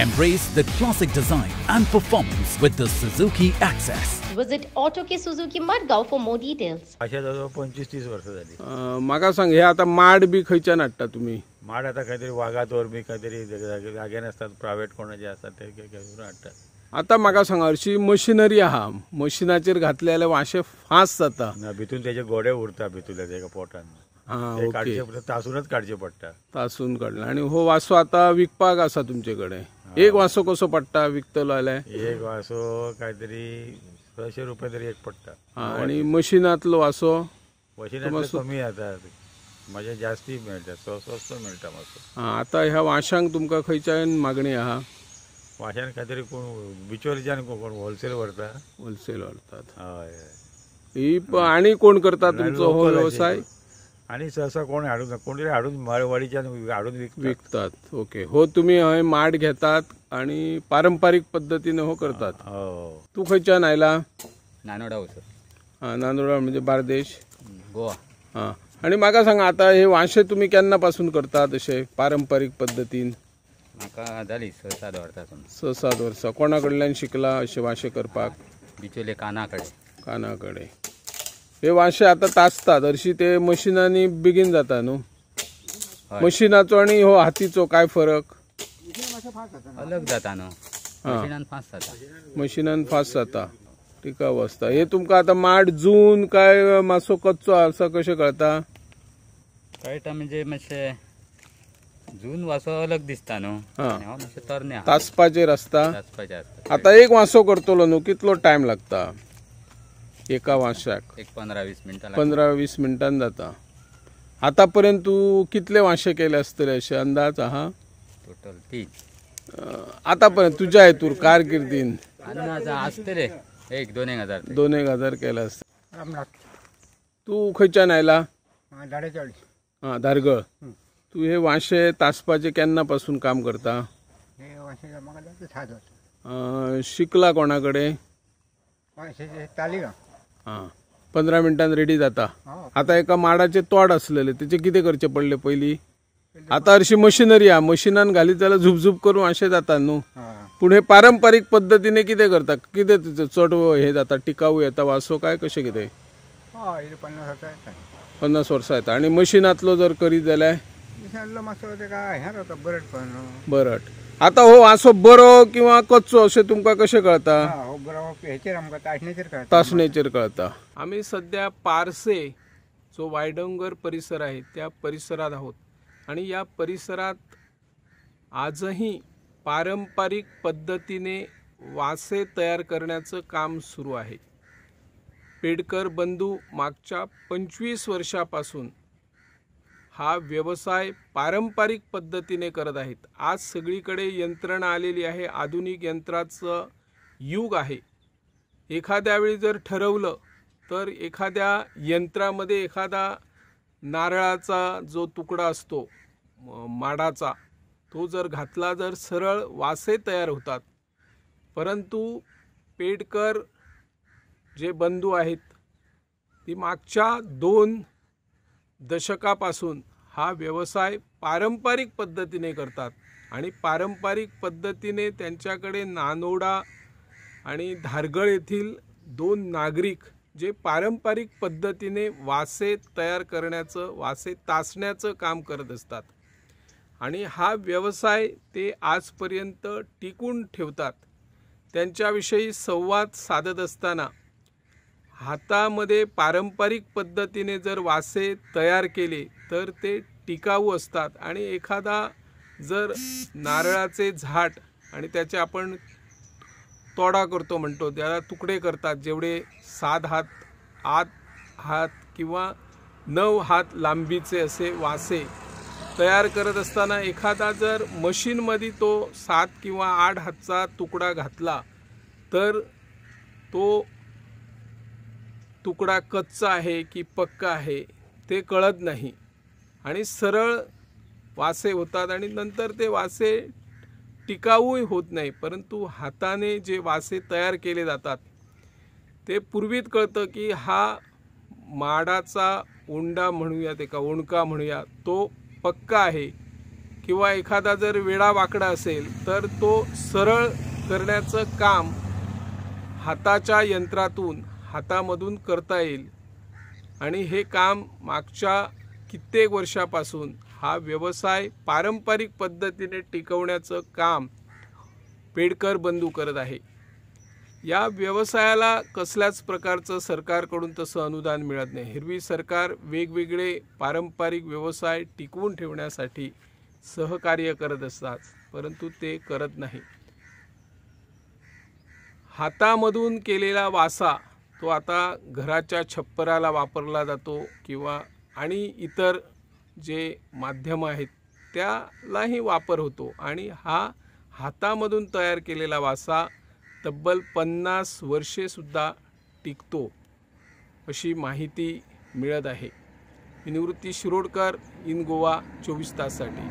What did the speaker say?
Embrace the classic design and performance with the Suzuki Access. Visit Auto K Suzuki Madgaon for more details. अशा जवळ 25-30 वर्ष झाली. माका सांग हे आता माड बी खयच्यान हाडटा तुम्ही? माड आता काहीतरी वाघातोर बी काहीतरी जागे नसतात प्रायव्हेट कोणाचे असतात ते घेऊन हाडतात. आता म्हाका सांगा हरशी मशिनरी आहा, मशिनाचेर घातले जाल्यार वांशे फास्ट जाता. भितून त्याचे गोडे उरता भितून तेका पोटान. ओके. काडचे पडटा तासूनच काडचे पडटा. तासून काडला. आणि हो वासो आता विकपाक आसा तुमचे कडेन? एक वासो कसो पडटा विकतलो जाल्यार? एक वासो काहीतरी 600 रुपये तरी एक पडटा. आणि मशिनातलो वासो? मशिनातलो कमी आता म्हणजे जास्ती मेळटा, स्वस्त मेळटा मातसो. आता ह्या वाशांक तुमकां खंयच्यान मागणी आहा? वाशान काहीतरी कोण बिचोलीच्यान कोण होलसेल व्हरता. होलसेल व्हरतात. हय. ही आणि कोण करता तुमचो हो व्यवसाय? आणि सहसा कोण हाडून कोणतरी हाडून माळवाडीच्यान हाडून विकतात. ओके. हो तुम्ही हय माड घेतात आणि पारंपरिक पद्धतीने हो करतात. हो. तू खंयच्यान आयला? नानोडा सर. नांदोडा म्हणजे बार्देश, गोवा. आणि म्हाका सांगा आता हे वांशे तुम्ही केन्नापासून करतात अशे पारंपरिक पद्धतीन? म्हाका जाली 6-7 वर्सां. 6-7 वर्सां. कोणा कडल्यान शिकला अशे वांशे करपाक? बिचोले काना कडेन. हे वांशे आता तासतात हरशी ते मशिनांनी बेगीन जाता न्हू? मशिनाचो आणि हो हातीचो काय फरक? अलग जाता न्हू. मशिनान फास्ट जाता. मशिनान फास्ट जाता, टिकाऊ आसता. हे तुमकां आता माड जून काय मातसो कच्चो आसा कशें कळटा? कळटा म्हणजे मातशें जून वासो अलग दिसता न्हू. मातशें तरणे तासपाचेर आसता. तासपाचेर आसता. आता एक वांसो करतलो न्हू, कितलो टायम लागता एका वांशाक? एक 15-20 मिनटां. 15-20 मिनटान जाता. आतापर्यंत तू कितले वांशे केले असतले अशे अंदाज आहा? टोटल 3. आतापर्यंत तुझ्या हेतूर कारकिर्दीन? आसतले 1-2 हजार. 2-1 हजार केले असते. तू खंयच्यान आयला? धारगळ. तू हे वांशे तासपाचे केन्नापासून काम करता? शिकला कोणाकडे? 15 मिनटान रेडी जाता. आता एका माडाचे तोड असलेले त्याचे किती करचे पडले पयली? आता हरशी मशिनरी हा, मशिनान घालीत जाल्यार झुपझुप करून अशें जाता न्हू. पूण हे पारंपरीक पद्धतीने कितें करता? कितें चड हे जाता, टिकाऊ येता वासो काय कशें कितें? 50 वर्सां येता. आणि मशिनातलो जर करीत जाल्यार? बरट. आता हो वासो बरो किंवा कच्चो अशें तुमकां कशें कळटा? तासणेचेर कळता. आम्ही सध्या पारसे जो वायडोंगर परिसर आहे त्या परिसरात आहोत आणि या परिसरात आजही पारंपरिक पद्धतीने वासे तयार करण्याचं काम सुरू आहे. पेडकर बंधू मागच्या 25 वर्षापासून हा व्यवसाय पारंपरिक पद्धतीने करत आहेत. आज सगळीकडे यंत्रणा आलेली आहे, आधुनिक यंत्राचं युग आहे. एखाद्या वेळी जर ठरवलं तर एखाद्या यंत्रामध्ये एखादा नारळाचा जो तुकडा असतो माडाचा तो जर घातला जर सरळ वासे तयार होतात. परंतु पेडकर जे बंधू आहेत ती मागच्या 2 दशकापासून हा व्यवसाय पारंपरिक पद्धतीने करतात आणि पारंपरिक पद्धतीने त्यांच्याकडे नानोडा आणि धारगळ येथील 2 नागरिक जे पारंपरिक पद्धतीने वासे तयार करण्याचं, वासे तासण्याचं काम करत असतात आणि हा व्यवसाय ते आजपर्यंत टिकून ठेवतात. त्यांच्याविषयी संवाद साधत असताना हातामध्ये पारंपरिक पद्धतीने जर वासे तयार केले तर ते टिकाऊ असतात आणि एखादा जर नारळाचे झाड आणि त्याचे आपण तोडा करतो म्हणतो त्याला तुकडे करतात जेवढे 7 हात 8 हात किंवा 9 हात लांबीचे असे वासे तयार करत असताना एखादा जर मशीनमध्ये तो 7 किंवा 8 हातचा तुकडा घातला तर तो तुकडा कच्चा आहे की पक्का आहे ते कळत नाही आणि सरळ वासे होतात आणि नंतर ते वासे टिकाऊही होत नाही. परंतु हाताने जे वासे तयार केले जातात ते पूर्वीत कळतं की हा माडाचा उंडा म्हणूया ते का ओणका म्हणूया तो पक्का आहे किंवा एखादा जर वेडा वाकडा असेल तर तो सरळ करण्याचं काम हाताच्या यंत्रातून हातामधून करता येईल। आणि हे काम मागच्या कित्येक वर्षापासून हा व्यवसाय पारंपरिक पद्धतीने टिकवण्याचं काम पेडकर बंधू करत आहे। या व्यवसायाला कसल्याच प्रकारचं सरकारकडून तसं अनुदान मिळत नाही। हिरवी सरकार वेगवेगळे पारंपरिक व्यवसाय टिकवून ठेवण्यासाठी सहकार्य करत असतात, परंतु ते करत नाही। हातामधून केलेला वासा तो आता घराच्या छप्पराला वापरला जातो किंवा आणि इतर जे माध्यम आहेत त्यालाही वापर होतो आणि हा हातामधून तयार केलेला वासा तब्बल 50 वर्षे सुद्धा टिकतो अशी माहिती मिळत आहे। मी निवृत्ती शिरोडकर, इन गोवा 24 ताससाठी।